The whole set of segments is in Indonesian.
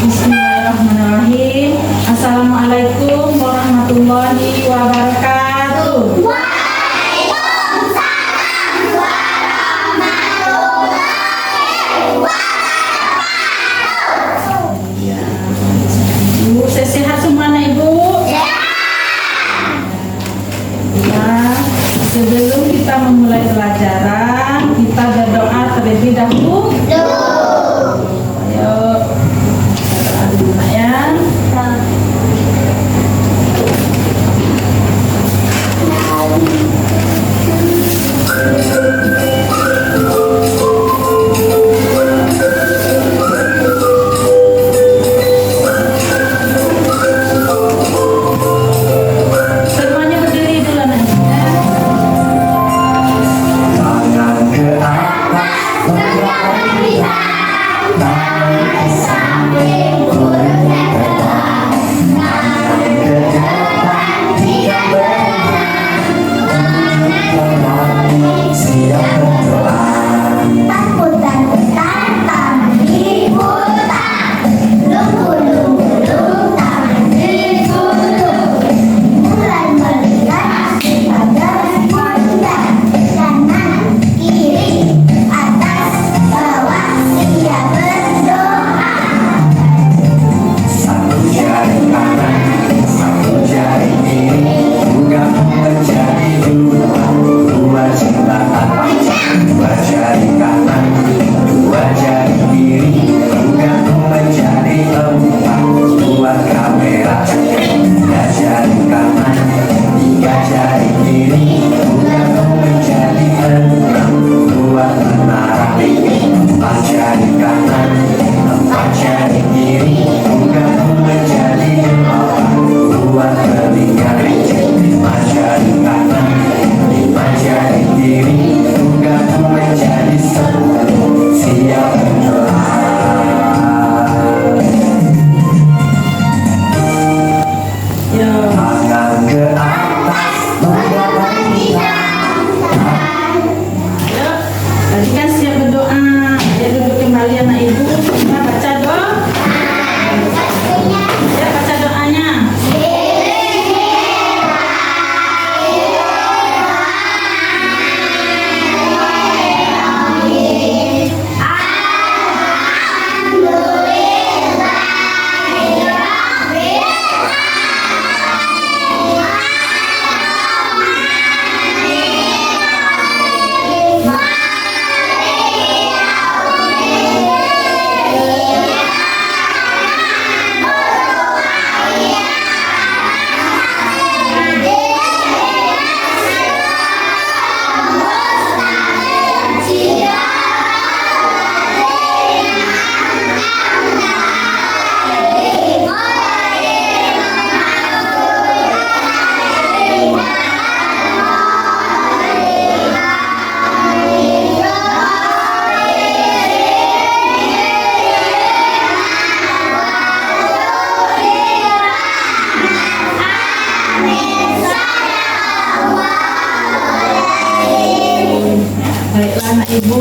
Bismillahirrahmanirrahim. Assalamualaikum warahmatullahi wabarakatuh. Waalaikumsalam warahmatullahi wabarakatuh. Ya. Ibu sehat semuanya Ibu? Ya. Sebelum kita memulai pelajaran, kita berdoa terlebih dahulu. Ayo. Berdoa dulu ya. Semuanya berdiri dulu nanti. Tangan ke atas, tegakkan lisan, tangan ke samping, urutkan ke bawah, tangan ke depan, tidak bergerak, tangan siap berdoa. Putar-putar tangan diputar, lunggu-lunggu tangan digulung, mulai melihat pada pundak, kanan kiri atas bawah siap berdoa. Satu jari kanan, satu jari kiri, bukan menjadi dua, dua jembatan, dua jari kanan, dua jari kiri, bukan menjadi empat, dua kamera, tiga jari kanan, tiga jari kiri, bukan menjadi enam, dua menara, empat jari kanan, empat jari kiri, bukan menjadi empat, dua telinga, lima jari kanan, lima jari kiri, bukan menjadi sepuluh, siap berdoa. Yo. Tangan ke atas, tegakkan lisan. Ayo. Tadi kan siap berdoa. Ya duduk kembali anak Ibu. Kita baca doa. Ya baca doanya. Baiklah anak Ibu,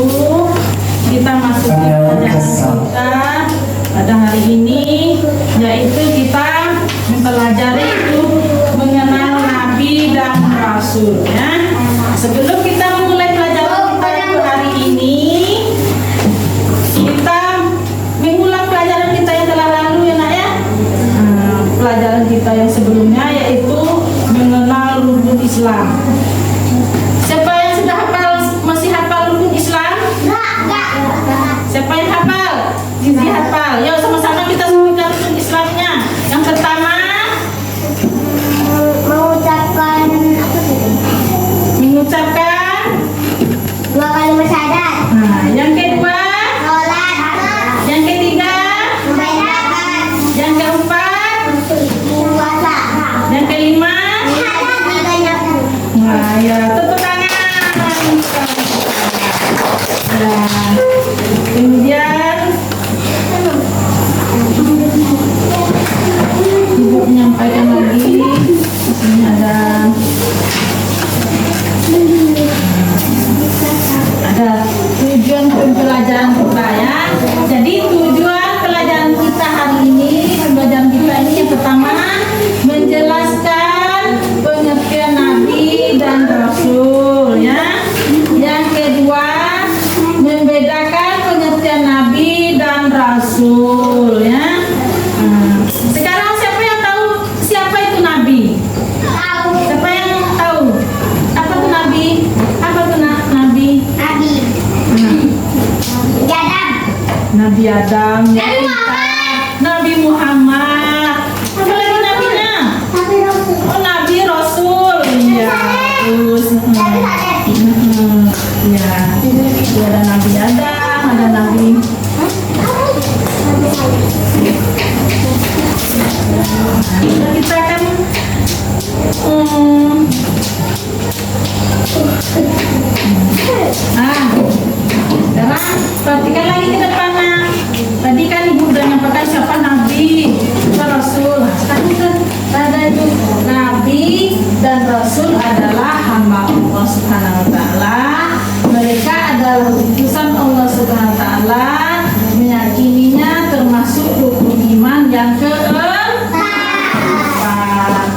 kita masuk ke pelajaran kita pada hari ini, yaitu kita mempelajari itu mengenal Nabi dan Rasul. Ya. Sebelum kita memulai pelajaran kita untuk hari ini, kita mengulang pelajaran kita yang telah lalu ya nak ya. Pelajaran kita yang sebelumnya yaitu mengenal rukun Islam. Siapa yang sudah hafal, masih hafal rukun Islam? Siapa yang hafal? Zizi hafal. Yuk sama-sama kita sebutkan rukun Islamnya. Yang pertama, mengucapkan Dua kalimat syahadat. Nah, yang kedua, Sholat. yang ketiga, Membacakan. yang keempat, Puasa. yang kelima. Nah, ya tepuk tangan. Ya. Kemudian rasul ya. Sekarang siapa yang tahu siapa itu nabi? Tahu. Siapa yang tahu? Apa itu nabi? Apa itu nabi? Nabi. Adam. Nabi Adam, ya Nabi kita. Muhammad. Nabi Muhammad. Apa lagi nabinya? Nabi Rasul. Oh, Nabi Rasul. Iya. Terus. Nabi Saleh. Ya. Ada Nabi Adam, ada Nabi. Kita kan sekarang perhatikan lagi ke depannya. Tadi kan ibu udah nyampaikan siapa nabi, siapa rasul. Sekarang kan ada itu nabi dan rasul adalah hamba Allah Subhanahu Wa Taala. Mereka adalah utusan Allah Subhanahu Wa Taala, meyakininya termasuk rukun iman yang keempat.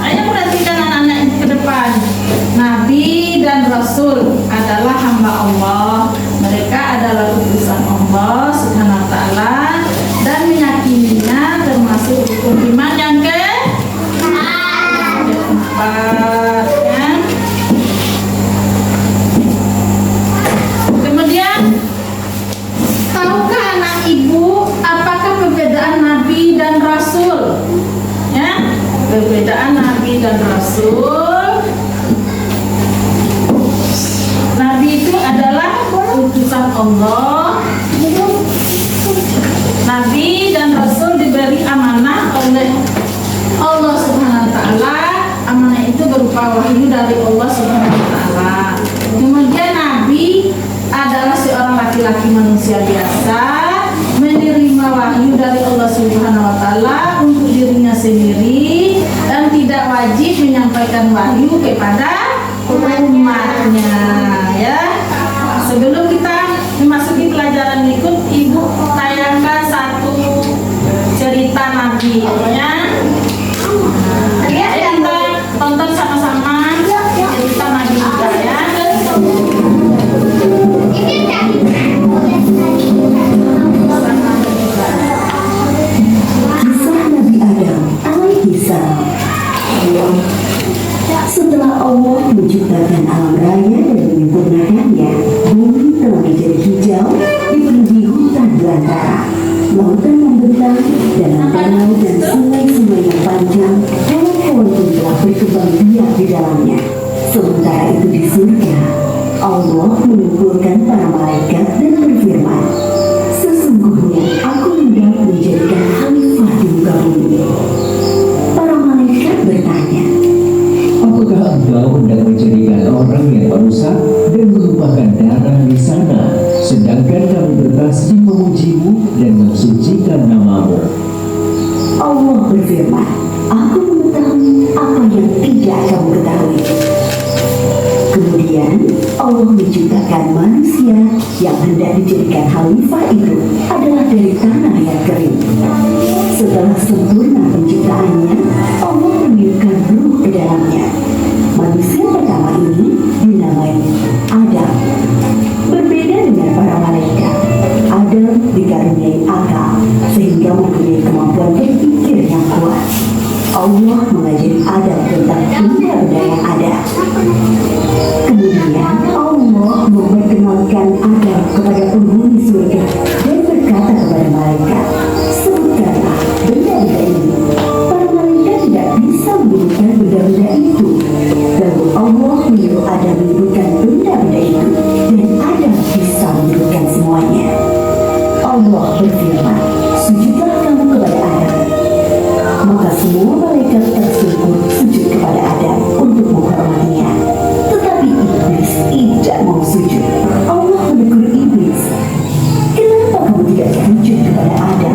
Ayo perhatikan anak-anak ini ke depan. Nabi dan rasul adalah hamba Allah. Mereka adalah utusan Allah Subhanahu Wa Taala dan meyakininya termasuk rukun iman yang keempat. Ya. Kemudian, tahukah anak ibu apakah perbedaan nabi dan rasul? Ya, perbedaan nabi dan rasul. Nabi itu adalah utusan Allah. Nabi dan rasul diberi amanah oleh Allah Subhanahu Wa Taala. Amanah itu berupa wahyu dari Allah Subhanahu Wa Taala. Kemudian nabi adalah seorang laki-laki manusia biasa, menerima wahyu dari Allah Subhanahu Wa Taala untuk dirinya sendiri dan tidak wajib menyampaikan wahyu kepada umatnya. Ya. Sebelum kita memasuki pelajaran berikut, ibu tayangkan satu cerita nabi, ya. Ayo kita tonton sama-sama cerita nabi juga, ya. Kisah Nabi Adam alaihi salam. Setelah Allah menciptakan alam raya dan menyempurnakannya, bumi telah menjadi hijau, dipenuhi hutan belantara, lautan membentang, dan danau dan sungai-sungai yang panjang, pohon-pohon pun telah berkembang biak di dalamnya. Sementara itu di surga, Allah mengumpulkan para malaikat dan berfirman, "Sesungguhnya aku hendak menjadikan khalifah di muka bumi." Para malaikat bertanya, "Apakah engkau hendak menjadikan orang yang merusak dan menumpahkan darah di sana, sedangkan kami bertasbih memujimu dan mensucikan namamu?" Allah berfirman, "Aku mengetahui apa yang tidak kamu ketahui." Kemudian Allah menciptakan manusia yang hendak dijadikan khalifah itu adalah dari tanah yang kering. Setelah sempurna penciptaannya, Allah meniupkan ruh ke dalamnya. Manusia pertama ini dinamai Adam. Berbeda dengan para malaikat, Adam dikaruniai akal sehingga mempunyai kemampuan berpikir yang kuat. Allah mengajari Adam tentang benda-benda yang ada. Kemudian Allah memperkenalkan Adam kepada penghuni surga dan berkata kepada malaikat, "Sebutkanlah benda-benda ini." Para malaikat tidak bisa menyebutkan benda-benda itu. Lalu Allah menyuruh Adam menyebutkan benda-benda itu dan Adam bisa menyebutkan semuanya. Allah berfirman, "Sujudlah kamu kepada Adam." Maka semua malaikat tersebut sujud kepada Adam untuk menghormatinya. Tetapi iblis tidak mau sujud. Allah menegur iblis, "Kenapa kamu tidak sujud kepada Adam?"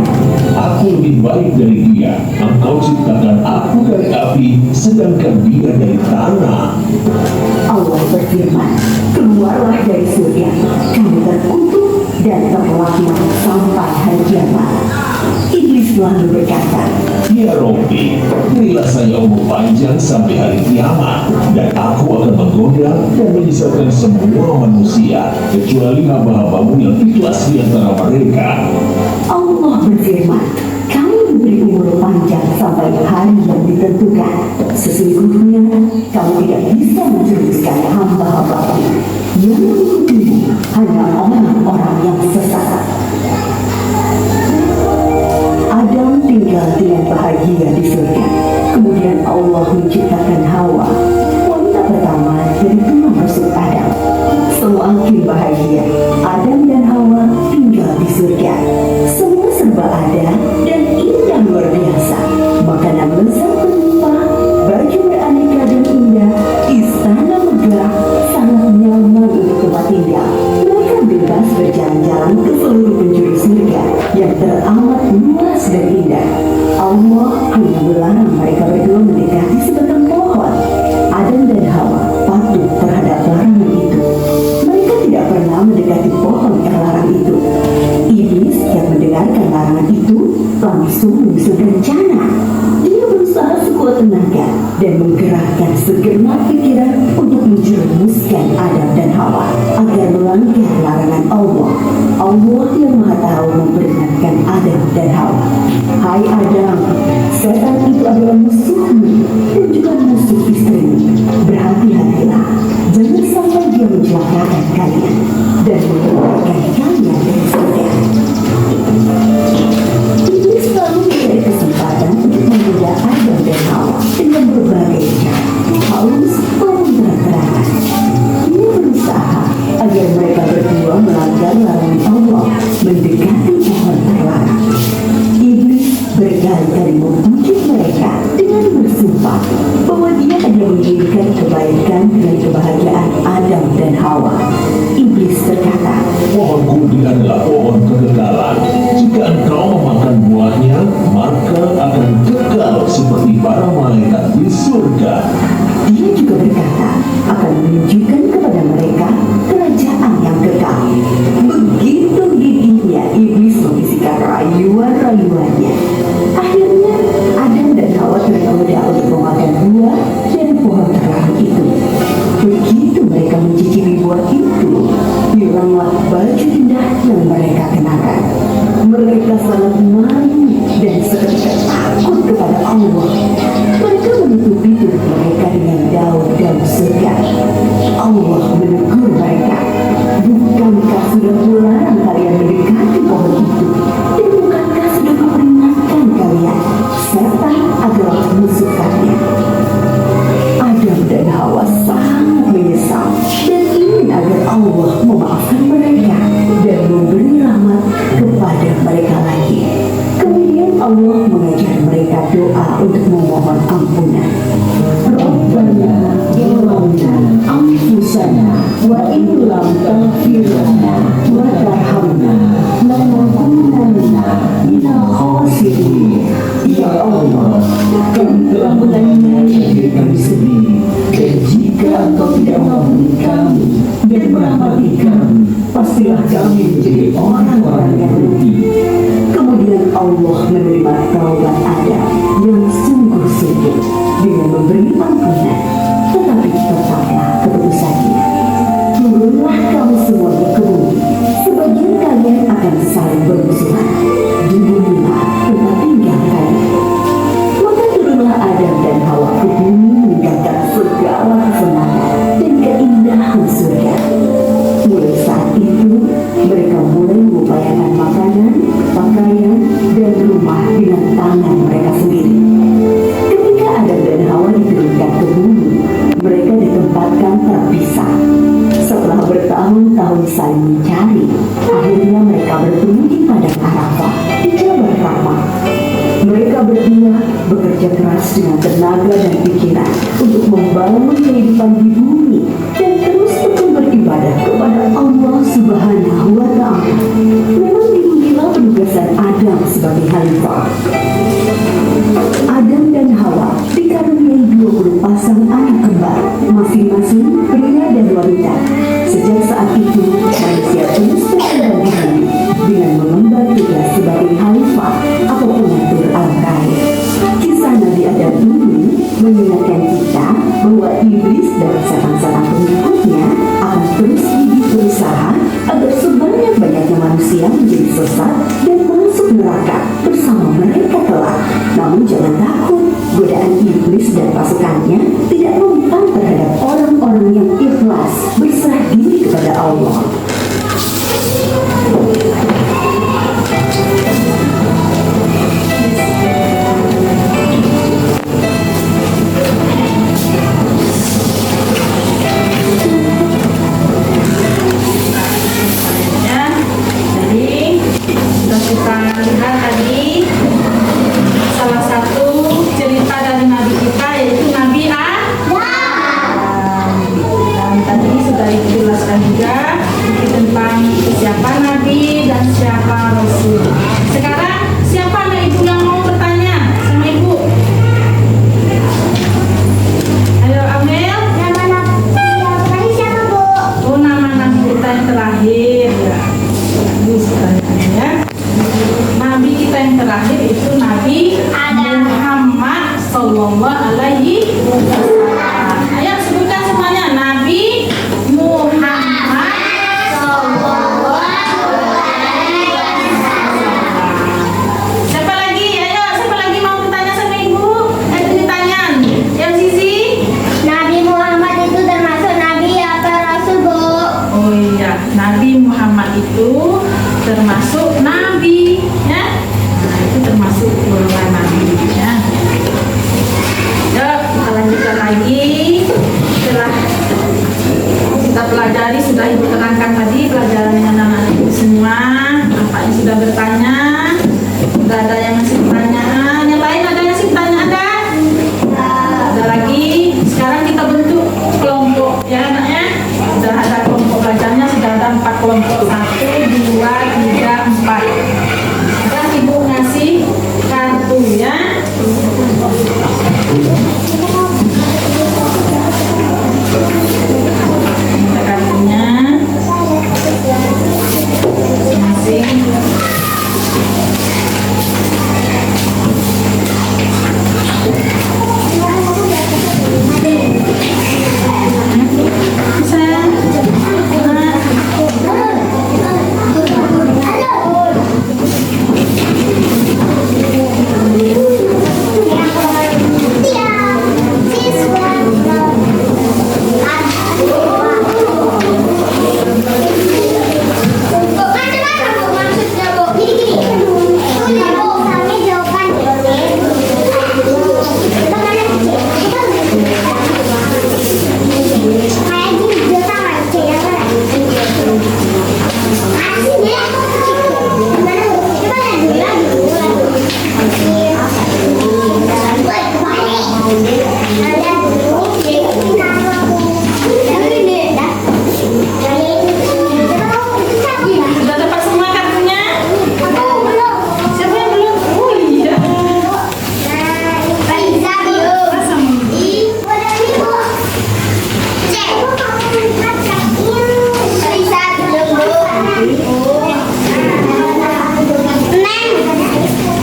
Aku lebih baik dari dia. Engkau ciptakan aku dari api, sedangkan dia dari tanah. Allah berfirman, "Keluarlah dari surga, kamu terkutuk dan terlaknat sampai hari kiamat." Iblis lalu berkata, Ya Robbi, berilah saya umur panjang sampai hari kiamat, dan aku akan menggoda dan menyesatkan semua manusia, kecuali hamba-hambamu yang ikhlas di antara mereka. Allah berfirman, ditentukan. Sesungguhnya kamu tidak bisa menjerumuskan hamba-hambaku. Yang mengikutimu hanya orang-orang yang sesat. Adam tinggal dengan bahagia di surga. Kemudian Allah menciptakan Hawa, wanita pertama dari tulang rusuk Adam. Semakin bahagia, Adam dan Hawa tinggal di surga. Semua serba ada dan indah luar biasa. Makanan lezat berlimpah, baju beraneka dan indah, istana megah, sangat nyaman untuk tempat tinggal. Mereka bebas berjalan-jalan ke seluruh penjuru surga yang teramat luas dan indah. Allah hanya melarang mereka berdua mendekati sebatang pohon. Adam dan Hawa patuh terhadap larangan itu. Mereka tidak pernah mendekati pohon terlarang itu. Iblis yang mendengarkan larangan itu langsung menyusun rencana. Dia berusaha sekuat tenaga dan menggerakkan segenap pikiran untuk menjerumuskan Adam dan Hawa agar melanggar larangan Allah. Allah yang Maha Tahu memperingatkan Adam dan Hawa. Hai Adam, setan itu adalah musuhmu dan juga musuh istrimu. Berhati-hatilah, jangan sampai dia mencelakakan kalian dan mengeluarkan kalian dari surga. Iblis selalu mencari kesempatan untuk menggoda Adam dan Hawa dengan berbagai cara, halus maupun terang-terangan. Dia berusaha agar mereka berdua melanggar larangan Allah mendekati pohon terlarang. Iblis berkali-kali membujuk mereka dengan bersumpah bahwa dia hanya menginginkan kebaikan dan kebahagiaan Adam dan Hawa. Iblis berkata, Pohonku ini adalah pohon kekekalan. Jika engkau memakan buahnya, maka akan kekal seperti para malaikat di surga. dia juga berkata akan menunjukkan kepada mereka kerajaan yang kekal. Begitu gigihnya iblis membisikkan rayuan-rayuannya. Akhirnya Adam dan Hawa tergoda untuk memakan buah dari pohon terlarang itu. Begitu mereka mencicipi buah itu, hilanglah baju indah yang mereka kenakan. Mereka sangat malu dan seketika takut kepada Allah. Mereka menutupi tubuh mereka dengan daun-daun surga. Allah menegur mereka, bukankah sudah melarang kalian mendekati pohon itu? Dan bukankah sudah kuperingatkan kalian? Setan adalah musuh kalian. Adam dan Hawa sangat menyesal dan ingin agar Allah memaafkan mereka dan memberi rahmat kepada mereka lagi. Kemudian Allah mengajar mereka doa untuk memohon ampunan. Rabbana zalamna anfusana wa in lam taghfir lana wa tarhamna lanakunanna minal khasirin. Ya Allah, kami telah menganiaya diri kami sendiri, dan jika Engkau tidak mengampuni kami dan merahmati kami, pastilah kami menjadi orang-orang yang rugi. Kemudian Allah menerima taubat Adam yang sungguh-sungguh dengan memberi ampunan, tetapi tetaplah keputusannya. Turunlah kamu semuanya ke bumi, sebagian kalian akan saling bermusuhan. Di bumilah tempat tinggal kalian. Maka turunlah Adam dan Hawa ke bumi meninggalkan segala kesenangan dan keindahan surga. Mulai saat itu, mereka mulai mengupayakan makanan, pakaian, dan rumah dengan tangan mereka sendiri. Ketika Adam dan Hawa diturunkan ke bumi, mereka ditempatkan terpisah. Setelah bertahun-tahun saling mencari, akhirnya mereka bertemu di padang Arafah di Jabal Rahmah. Mereka berdua bekerja keras dengan tenaga dan pikiran untuk membangun kehidupan di bumi dan terus tekun beribadah kepada Allah Subhanahu wa Ta'ala. Memang dimulailah penugasan Adam sebagai khalifah. Adam dan Hawa dikaruniai 20 pasang anak kembar, masing-masing pria dan wanita. Sejak saat itu, manusia terus berkembang di bumi dengan mengemban tugas sebagai khalifah atau pengatur alam raya. Kisah Nabi Adam ini mengingatkan kita bahwa iblis dan setan-setan pengikutnya akan terus gigih berusaha agar sebanyak-banyaknya manusia menjadi sesat dan masuk neraka bersama mereka kelak. Namun jangan takut, godaan iblis iblis dan pasukannya tidak mempan terhadap orang-orang yang ikhlas berserah diri kepada Allah. Ya, jadi sudah kita lihat tadi salah satu cerita dari Nabi kita yaitu Nabi Adam. Dan tadi sudah dijelaskan juga tentang siapa Nabi dan siapa Rasul. Sekarang siapa anak ibu yang mau bertanya sama ibu? Ayo Amel. Nama nabi siapa, Bu? Oh, nama Nabi kita yang terakhir ya. Bagus pertanyaannya ya. Nabi kita yang terakhir itu Nabi Muhammad Sallallahu Alaihi Wasallam. Ayo sebutkan semuanya. Nabi Muhammad Sallallahu Alaihi Wasallam. Siapa lagi? Ayo, siapa lagi mau bertanya sama ibu? Ditanya. Yang Sisi? Nabi Muhammad itu termasuk nabi apa rasul, Bu? Oh iya, Nabi Muhammad itu termasuk nabi ya. Nah, itu termasuk golongan nabi ya. Yuk, kita lanjutkan lagi. Setelah kita pelajari, sudah ibu terangkan tadi pelajaran dengan anak-anak ibu semua. Nampaknya sudah bertanya. Sudah ada yang masih pertanyaan. Yang lain ada yang masih pertanyaan ada? Ada lagi. Sekarang kita bentuk kelompok ya anaknya. Sudah ada kelompok belajarnya, sudah ada 4 kelompok. 1, 2, 3, 4. Sekarang ibu ngasih kartu ya. Minta kartunya. Masing-masing. Sudah dapat semua kartunya? Siapa yang belum? Oh iya.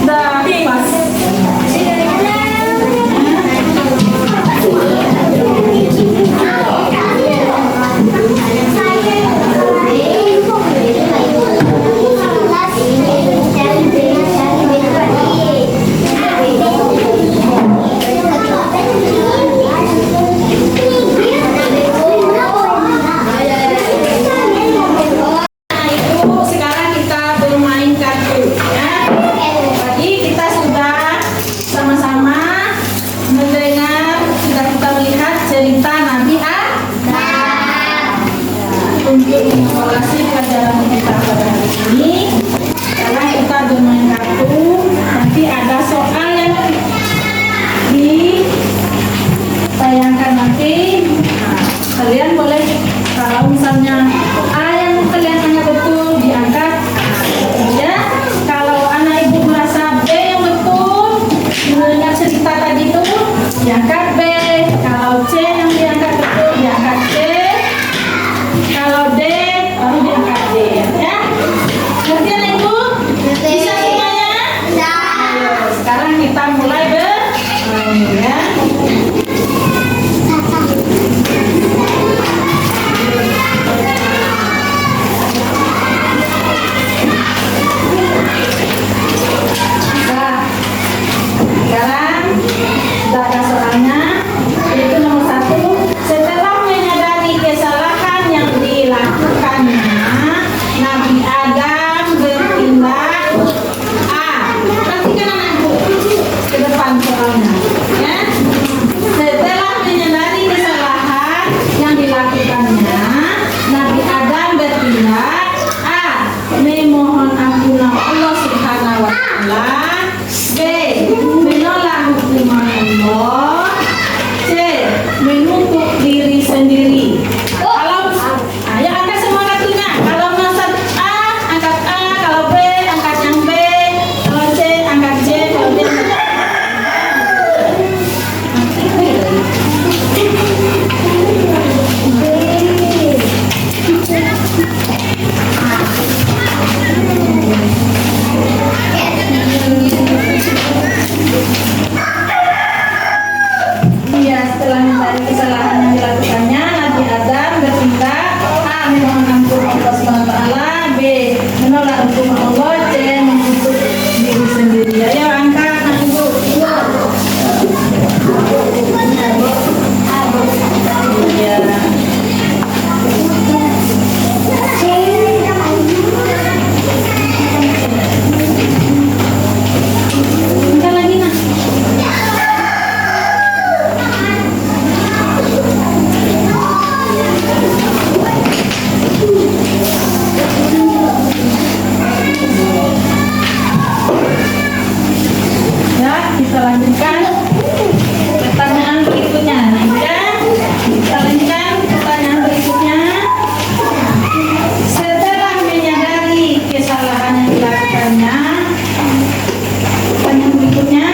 Udah pas. Ibu, sekarang kita bermain kartu ya. Tadi kita sudah sama-sama mendengar, sudah kita melihat cerita Nabi Adam. Untuk mengevaluasi pelajaran kita pada hari ini, sekarang kita bermain kartu. Nanti ada soal yang ditayangkan nanti. Nah, kalian boleh kalau misalnya A yang kalian anggap betul diangkat ya. Kalau anak ibu merasa B yang betul mendengar cerita tadi itu diangkat B. Kalau C yang diangkat betul diangkat C. Kalau D baru diangkat D ya. Ngerti anak ibu? Bisa semuanya? Ayo, sekarang kita mulai bermain ya. Nah, sekarang sudah ada soalnya. lanjutkan pertanyaan berikutnya. Nah, ya, kita lanjutkan pertanyaan berikutnya. Setelah menyadari kesalahan yang dilakukannya, pertanyaan berikutnya.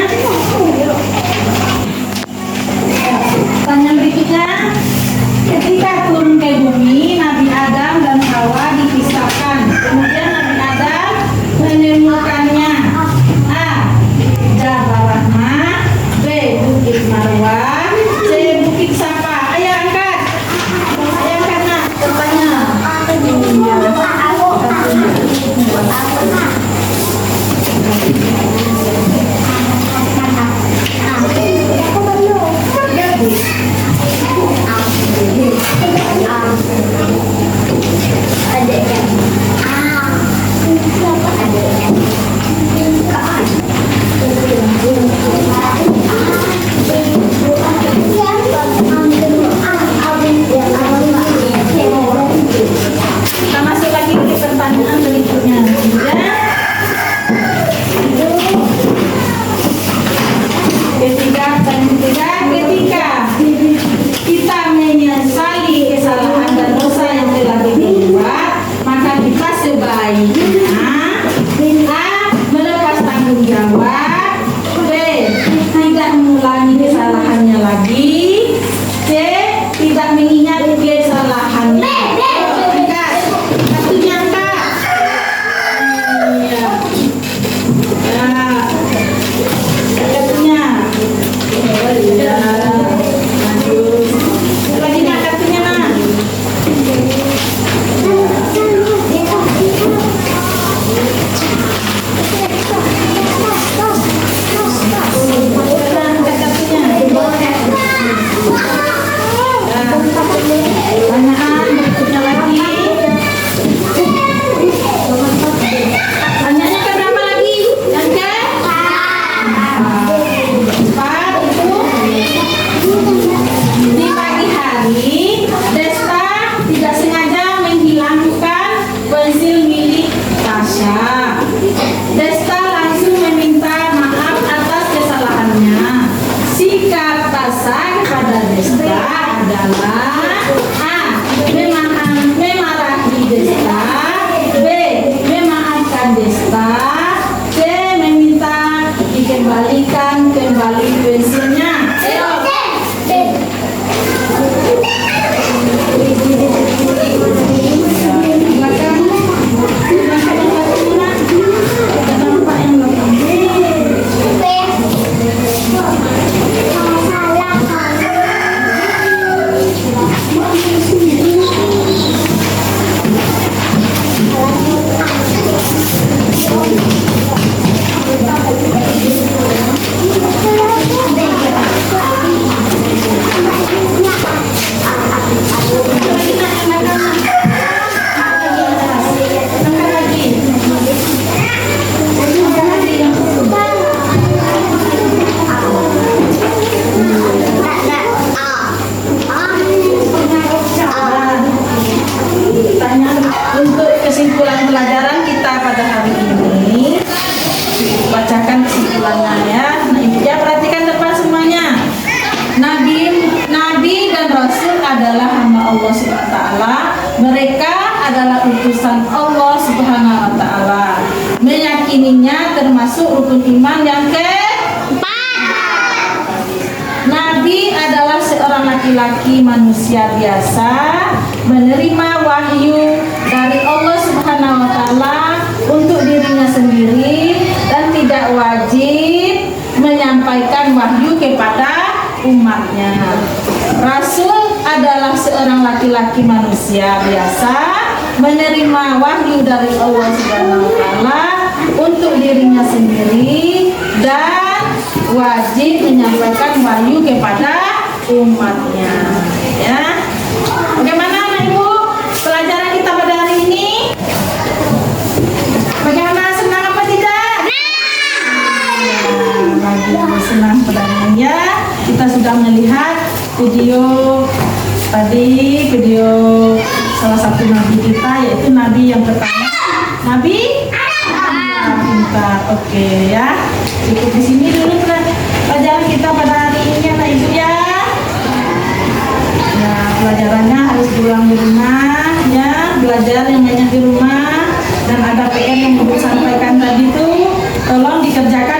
Pertanyaan berikutnya, ketika turun ke bumi, Nabi Adam dan Hawa dipisahkan. Kemudian Nabi Adam menemukannya. A. Jabal Rahmah. B. Bukit Marwah. C. Bukit Safa. Ayo angkat. Ayo angkat nak. Bertanya. Kita masuk lagi ke pertanyaan berikutnya. Ya. Ketika kita menyesali kesalahan dan dosa yang telah dibuat, maka kita sebaiknya A. Melepas tanggung jawab. B. Tidak mengulangi kesalahannya lagi. C. Tidak mengingat kesalahannya. Angkat. Satunya angkat. Iya. Kartunya. Ya. Lanjut. Lagi nak kartunya nak. Pertanyaan berikutnya lagi. Pertanyaannya ke berapa lagi? Yang ke? 4 itu. Di pagi hari, Desta tidak sengaja menghilangkan pensil milik Tasya. Desta langsung meminta maaf atas kesalahannya. Sikap Tasya kepada Desta adalah A. Memarahi Desta. B. Memaafkan Desta. C. Meminta dikembalikan kembali pensilnya. Ayo. Pertanyaan untuk kesimpulan pelajaran kita pada hari ini. Bacakan kesimpulannya ya. Nah, ibu ya, perhatikan depan semuanya. Nabi dan Rasul adalah hamba Allah SWT. Mereka adalah utusan Allah Subhanahu wa Ta'ala. Meyakininya termasuk rukun iman yang keempat. Nabi adalah seorang laki-laki manusia biasa, menerima wahyu dari Allah Subhanahu wa Ta'ala untuk dirinya sendiri dan tidak wajib menyampaikan wahyu kepada umatnya. Rasul adalah seorang laki-laki manusia biasa, menerima wahyu dari Allah Subhanahu wa Ta'ala untuk dirinya sendiri dan wajib menyampaikan wahyu kepada umatnya. Ya. Bagaimana anak ibu pelajaran kita pada hari ini? Bagaimana, senang apa tidak? Lagi senang pedangnya. Kita sudah melihat video tadi, video salah satu nabi kita, yaitu nabi yang pertama, Nabi Adam. Pintar. Oke ya, cukup di sini dulu. di rumah ya, belajar yang banyak di rumah, dan ada PR yang Ibu sampaikan tadi tuh tolong dikerjakan